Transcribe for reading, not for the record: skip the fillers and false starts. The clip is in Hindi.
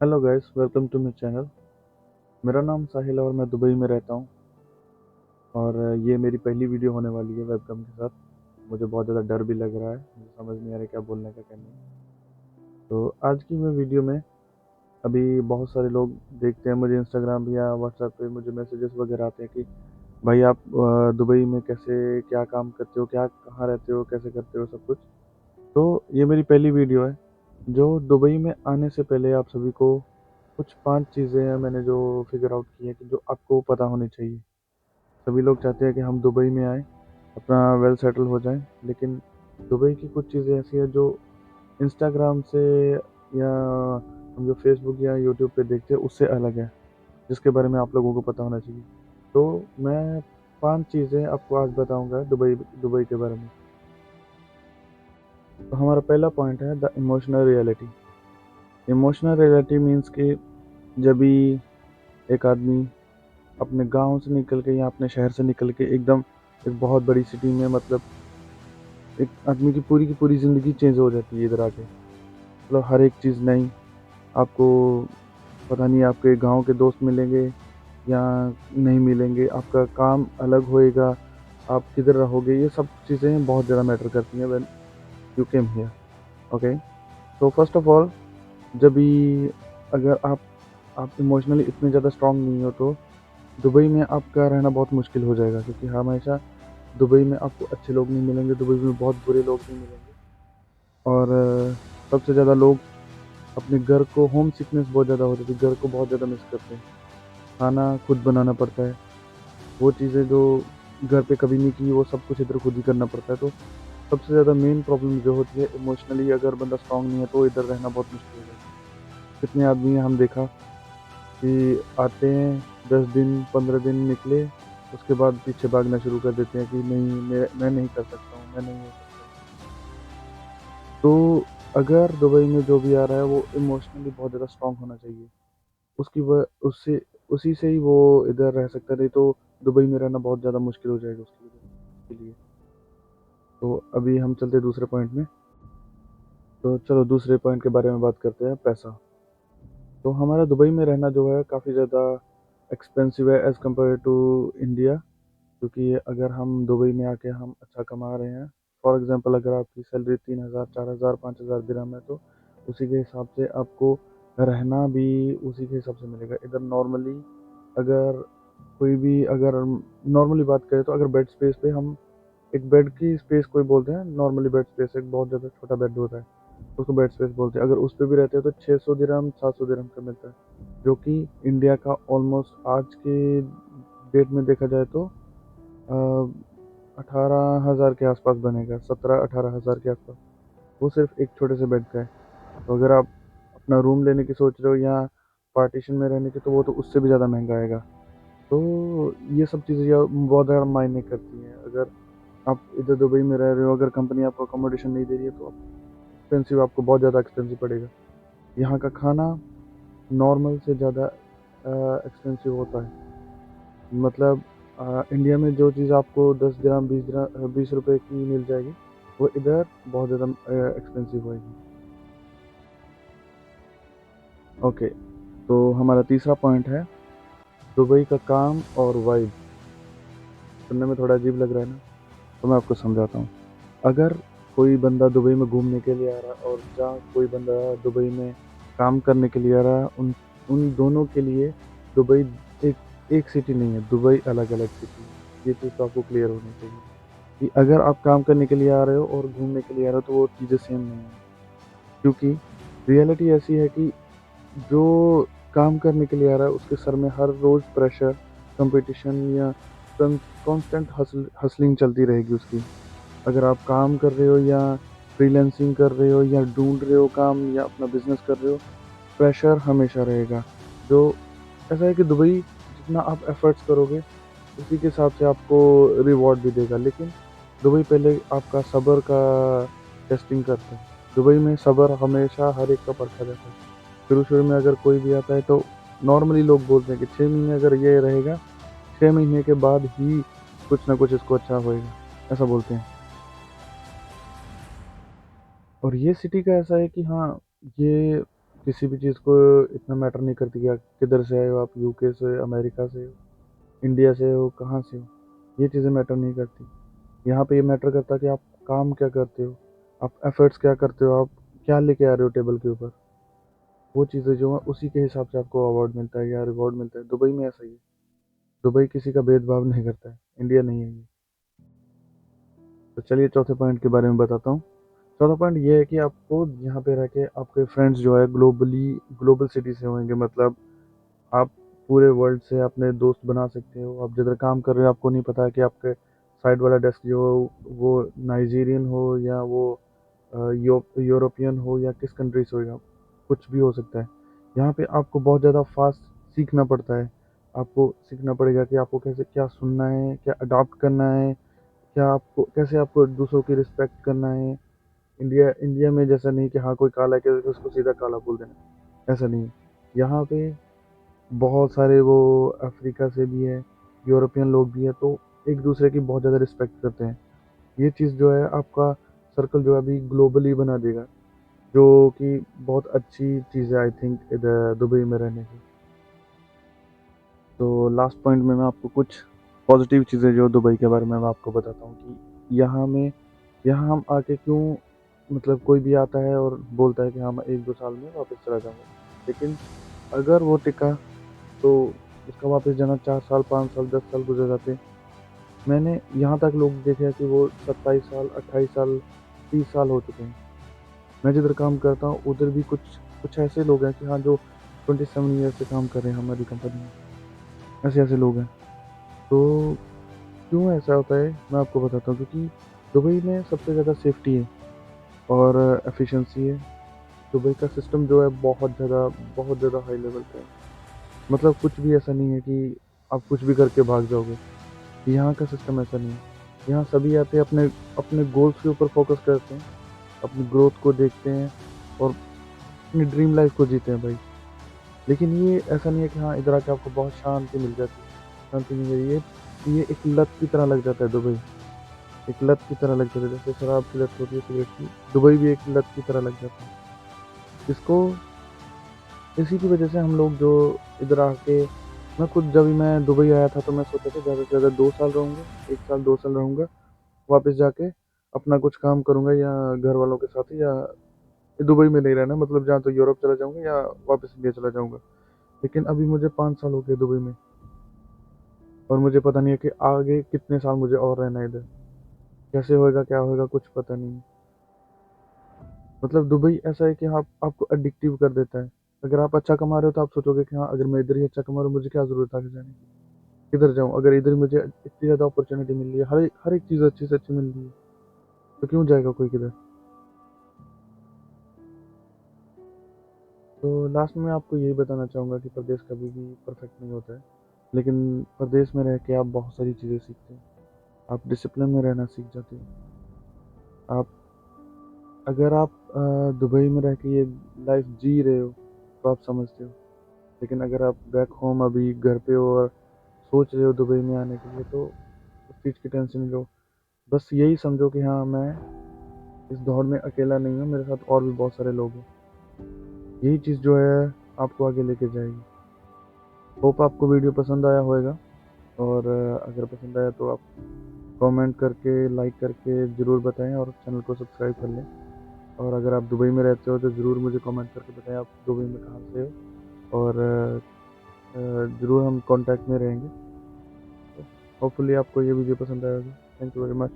Hello guys, welcome to my channel. मेरा नाम साहिल है और मैं दुबई में रहता हूँ। और ये मेरी पहली वीडियो होने वाली है वेबकम के साथ। मुझे बहुत ज़्यादा डर भी लग रहा है, मुझे समझ नहीं आ रहा क्या बोलने का क्या नहीं। तो आज की मैं वीडियो में अभी बहुत सारे लोग देखते हैं मुझे इंस्टाग्राम या व्हाट्सएप पे मुझे मैसेजेस वगैरह आते हैं कि भाई आप दुबई में कैसे क्या काम करते हो, क्या कहाँ रहते हो, कैसे करते हो सब कुछ। तो ये मेरी पहली वीडियो है। जो दुबई में आने से पहले आप सभी को कुछ 5 चीज़ें हैं मैंने जो फिगर आउट की है कि जो आपको पता होनी चाहिए। सभी लोग चाहते हैं कि हम दुबई में आएँ, अपना वेल सेटल हो जाएँ, लेकिन दुबई की कुछ चीज़ें ऐसी हैं जो इंस्टाग्राम से या हम जो फ़ेसबुक या यूट्यूब पे देखते हैं उससे अलग है, जिसके बारे में आप लोगों को पता होना चाहिए। तो मैं 5 चीज़ें आपको आज बताऊँगा दुबई दुबई के बारे में। तो हमारा पहला पॉइंट है the emotional reality. Emotional reality means कि जब भी एक आदमी अपने गाँव से निकल के या अपने शहर से निकल के एकदम एक बहुत बड़ी सिटी में, मतलब एक आदमी की पूरी ज़िंदगी चेंज हो जाती है इधर आके। मतलब हर एक चीज़ नई, आपको पता नहीं आपके गाँव के दोस्त मिलेंगे या नहीं मिलेंगे, आपका काम अलग होएगा, आप किधर रहोगे, ये सब चीज़ें बहुत ज़्यादा मैटर करती हैं when you came here. Okay, तो फर्स्ट ऑफ ऑल, जब भी अगर आप इमोशनली इतने ज़्यादा स्ट्रांग नहीं हो तो दुबई में आपका रहना बहुत मुश्किल हो जाएगा, क्योंकि हमेशा दुबई में आपको अच्छे लोग नहीं मिलेंगे, दुबई में बहुत बुरे लोग भी मिलेंगे। और सबसे ज़्यादा लोग अपने घर को होम सिकनेस बहुत ज़्यादा होती है, घर को बहुत ज़्यादा मिस करते हैं। खाना खुद बनाना पड़ता है, वो चीज़ें जो घर पे कभी नहीं की वो सब कुछ इधर खुद ही करना पड़ता है। तो सबसे ज़्यादा मेन प्रॉब्लम जो होती है, इमोशनली अगर बंदा स्ट्रांग नहीं है तो इधर रहना बहुत मुश्किल हो जाएगा। कितने आदमी हैं हम देखा कि आते हैं, 10 दिन 15 दिन निकले, उसके बाद पीछे भागना शुरू कर देते हैं कि नहीं मैं नहीं कर सकता हूँ, मैं नहीं हो सकता हूँ। तो अगर दुबई में जो भी आ रहा है वो इमोशनली बहुत ज़्यादा स्ट्रांग होना चाहिए। उसकी व उससे उसी से ही वो इधर रह सकता है, नहीं तो दुबई में रहना बहुत ज़्यादा मुश्किल हो जाएगा उसके लिए। तो अभी हम चलते हैं दूसरे पॉइंट में। तो चलो दूसरे पॉइंट के बारे में बात करते हैं, पैसा। तो हमारा दुबई में रहना जो है काफ़ी ज़्यादा एक्सपेंसिव है एज़ कम्पेयर टू इंडिया। क्योंकि अगर हम दुबई में आके हम अच्छा कमा रहे हैं, फॉर एग्जांपल अगर आपकी सैलरी 3,000 4,000 5,000 दिरहम है, तो उसी के हिसाब से आपको रहना भी उसी के हिसाब से मिलेगा इधर। नॉर्मली अगर कोई भी अगर नॉर्मली बात करें तो अगर बेड स्पेस पे हम एक बेड की स्पेस कोई बोलते हैं, नॉर्मली बेड स्पेस एक बहुत ज़्यादा छोटा बेड होता है, उसको बेड स्पेस बोलते हैं। अगर उस पे भी रहते हैं तो 600 दिरहम 700 दिरहम का मिलता है, जो कि इंडिया का ऑलमोस्ट आज के डेट में देखा जाए तो 18,000 के आसपास बनेगा, 17-18 हज़ार के आसपास। वो सिर्फ एक छोटे से बेड का है। तो अगर आप अपना रूम लेने की सोच रहे हो या पार्टीशन में रहने की, तो वो तो उससे भी ज़्यादा महंगा आएगा। तो ये सब चीज़ें बहुत ज़्यादा मायने करती हैं। अगर आप इधर दुबई में रह रहे हो, अगर कंपनी आपको अकोमोडेशन नहीं दे रही है तो एक्सपेंसिव, आपको बहुत ज़्यादा एक्सपेंसिव पड़ेगा। यहाँ का खाना नॉर्मल से ज़्यादा एक्सपेंसिव होता है। मतलब इंडिया में जो चीज़ आपको 10 दिरहम 20 रुपए की मिल जाएगी, वो इधर बहुत ज़्यादा एक्सपेंसिव होएगी। ओके, तो हमारा तीसरा पॉइंट है दुबई का काम और वाइब। सुनने में थोड़ा अजीब लग रहा है ना, तो मैं आपको समझाता हूँ। अगर कोई बंदा दुबई में घूमने के लिए आ रहा है और जहाँ कोई बंदा दुबई में काम करने के लिए आ रहा है, उन उन दोनों के लिए दुबई एक एक सिटी नहीं है, दुबई अलग-अलग सिटी है। ये चीज़ तो आपको क्लियर होनी चाहिए कि अगर आप काम करने के लिए आ रहे हो और घूमने के लिए आ रहे हो तो वो चीज़ें सेम नहीं है। क्योंकि रियलिटी ऐसी है कि जो काम करने के लिए आ रहा है उसके सर में हर रोज़ प्रेशर, कंपटीशन या कांस्टेंट हसलिंग चलती रहेगी उसकी। अगर आप काम कर रहे हो या फ्रीलांसिंग कर रहे हो या ढूँढ रहे हो काम या अपना बिज़नेस कर रहे हो, प्रेशर हमेशा रहेगा। जो ऐसा है कि दुबई जितना आप एफ़र्ट्स करोगे, उसी के हिसाब से आपको रिवॉर्ड भी देगा। लेकिन दुबई पहले आपका सब्र का टेस्टिंग करता है। दुबई में सब्र हमेशा हर एक का परखा जाता है। शुरू-शुरू में अगर कोई भी आता है तो नॉर्मली लोग बोलते हैं कि 6 महीने अगर ये रहेगा, 6 महीने के बाद ही कुछ ना कुछ इसको अच्छा होएगा, ऐसा बोलते हैं। और ये सिटी का ऐसा है कि हाँ, ये किसी भी चीज़ को इतना मैटर नहीं करती कि आप किधर से आए हो, आप यूके से, अमेरिका से हो, इंडिया से हो, कहाँ से हो, ये चीज़ें मैटर नहीं करती। यहाँ पे ये मैटर करता है कि आप काम क्या करते हो, आप एफर्ट्स क्या करते हो, आप क्या लेके आ रहे हो टेबल के ऊपर। वो चीज़ें जो है उसी के हिसाब से आपको अवार्ड मिलता है या रिवॉर्ड मिलता है। दुबई में ऐसा ही है। दुबई किसी का भेदभाव नहीं करता है, इंडिया नहीं है ये। तो चलिए चौथे पॉइंट के बारे में बताता हूँ। चौथा पॉइंट ये है कि आपको यहाँ पे रह के आपके फ्रेंड्स जो है ग्लोबल सिटी से होंगे। मतलब आप पूरे वर्ल्ड से अपने दोस्त बना सकते हो। आप जिधर काम कर रहे हो आपको नहीं पता कि आपके साइड वाला डेस्क जो हो वो नाइजीरियन हो या वो यूरोपियन हो या किस कंट्री से हो, या कुछ भी हो सकता है। यहाँ पे आपको बहुत ज़्यादा फास्ट सीखना पड़ता है। आपको सीखना पड़ेगा कि आपको कैसे क्या सुनना है, क्या अडॉप्ट करना है, क्या आपको कैसे आपको दूसरों की रिस्पेक्ट करना है। इंडिया में जैसा नहीं कि हाँ कोई काला है कि उसको सीधा काला बोल देना, ऐसा नहीं है। यहाँ पे बहुत सारे वो अफ्रीका से भी है, यूरोपियन लोग भी है, तो एक दूसरे की बहुत ज़्यादा रिस्पेक्ट करते हैं। ये चीज़ जो है आपका सर्कल जो है अभी ग्लोबली बना देगा, जो कि बहुत अच्छी चीज़ है आई थिंक इधर दुबई में रहने की। तो लास्ट पॉइंट में मैं आपको कुछ पॉजिटिव चीज़ें जो दुबई के बारे में मैं आपको बताता हूँ कि यहाँ हम आके क्यों, मतलब कोई भी आता है और बोलता है कि हाँ मैं 1-2 साल में वापस चला जाऊँगा, लेकिन अगर वो टिका तो उसका वापस जाना 4 साल, 5 साल, 10 साल गुजर जाते। मैंने यहाँ तक लोग देखे हैं कि वो 27 साल, 28 साल, 30 साल हो चुके हैं। मैं जिधर काम करता हूँ उधर भी कुछ कुछ ऐसे लोग हैं कि हाँ जो 27 ईयर से काम कर रहे हैं हमारी कंपनी में। ऐसे ऐसे लोग हैं। तो क्यों ऐसा होता है मैं आपको बताता हूँ, क्योंकि दुबई में सबसे ज़्यादा सेफ्टी है और एफिशिएंसी है। दुबई का सिस्टम जो है बहुत ज़्यादा हाई लेवल पे है। मतलब कुछ भी ऐसा नहीं है कि आप कुछ भी करके भाग जाओगे। यहाँ का सिस्टम ऐसा नहीं है। यहाँ सभी आते हैं, अपने अपने गोल्स के ऊपर फोकस करते हैं, अपनी ग्रोथ को देखते हैं और अपनी ड्रीम लाइफ को जीते हैं भाई। लेकिन ये ऐसा नहीं है कि हाँ इधर आके आपको बहुत शांति मिल जाती है। शांति नहीं है ये एक लत की तरह लग जाता है दुबई। एक लत की तरह लग जाता है, जैसे शराब की लत होती है, सिगरेट की, दुबई भी एक लत की तरह लग जाता है। इसको इसी की वजह से हम लोग जो इधर आके, मैं खुद जब मैं दुबई आया था तो मैं सोचा था ज़्यादा से ज़्यादा 2 साल रहूँगा, 1 साल 2 साल रहूँगा, वापस जाके अपना कुछ काम करूँगा या घर वालों के साथ, या दुबई में नहीं रहना, मतलब जहाँ तो यूरोप चला जाऊँगा या वापस इंडिया चला जाऊँगा। लेकिन अभी मुझे 5 साल हो गए दुबई में और मुझे पता नहीं है कि आगे कितने साल मुझे और रहना है इधर। कैसे होएगा, क्या होएगा, कुछ पता नहीं है। मतलब दुबई ऐसा है कि हाँ आपको एडिक्टिव कर देता है। अगर आप अच्छा कमा रहे हो तो आप सोचोगे कि हाँ अगर मैं इधर ही अच्छा कमा रहा हूँ मुझे क्या ज़रूरत है आगे जाने की, किधर जाऊँ, अगर इधर मुझे इतनी ज़्यादा अपॉर्चुनिटी मिल रही है, हर एक चीज़ अच्छी से अच्छी मिल रही है, तो क्यों जाएगा कोई किधर। तो लास्ट में आपको यही बताना चाहूँगा कि प्रदेश कभी भी परफेक्ट नहीं होता है, लेकिन प्रदेश में रह के आप बहुत सारी चीज़ें सीखते हैं। आप डिसिप्लिन में रहना सीख जाते हो। आप अगर आप दुबई में रह के ये लाइफ जी रहे हो तो आप समझते हो, लेकिन अगर आप बैक होम अभी घर पे हो और सोच रहे हो दुबई में आने के लिए, तो उस चीज़ की टेंशन नहीं लो। बस यही समझो कि हाँ मैं इस दौर में अकेला नहीं हूँ, मेरे साथ और भी बहुत सारे लोग हैं। यही चीज़ जो है आपको आगे लेके जाएगी। होप आपको वीडियो पसंद आया होगा, और अगर पसंद आया तो आप कमेंट करके, लाइक करके ज़रूर बताएं और चैनल को सब्सक्राइब कर लें। और अगर आप दुबई में रहते हो तो ज़रूर मुझे कमेंट करके बताएं आप दुबई में कहाँ से हो, और ज़रूर हम कांटेक्ट में रहेंगे। होपफुली आपको ये वीडियो पसंद आया होगा। Thank you very much.